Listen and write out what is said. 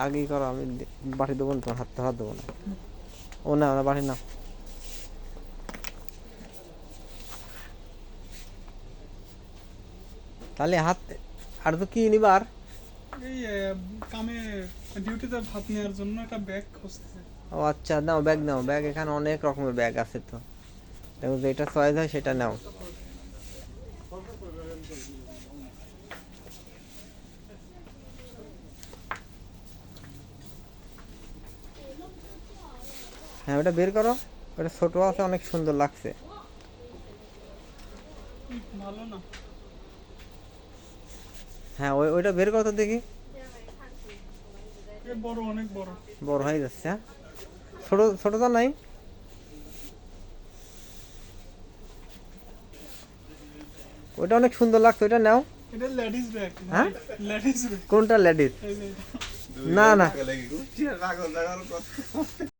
আগেই করো, আমি বাড়ি দেবো না, তোমার হাত দেবো না। ও না, ওরা বাড়ি না। তাহলে হাত আর তো কি নিবার? এই কামে ডিউটিতে ভাত নেওয়ার জন্য একটা ব্যাগ খুঁজতেছে। ও আচ্ছা, নাও ব্যাগ, নাও ব্যাগ, এখানে অনেক রকমের ব্যাগ আছে তো, দেখো যেটা চয়েস হয় সেটা নাও। হ্যাঁ, ওটা বের করো, ওটা ছোট আছে, অনেক সুন্দর লাগছে। ভালো না? হ্যাঁ, ওইটা বের করো তো দেখি। বড়, অনেক বড়। বড় হয়ে যাচ্ছে, হ্যাঁ। ছোট ছোট তো নাই। ওইটা অনেক সুন্দর লাগছে, ওইটা নাও। এটা লেডিস ব্যাগ। হ্যাঁ, লেডিস ব্যাগ। কোনটা লেডিস? এই যে না না,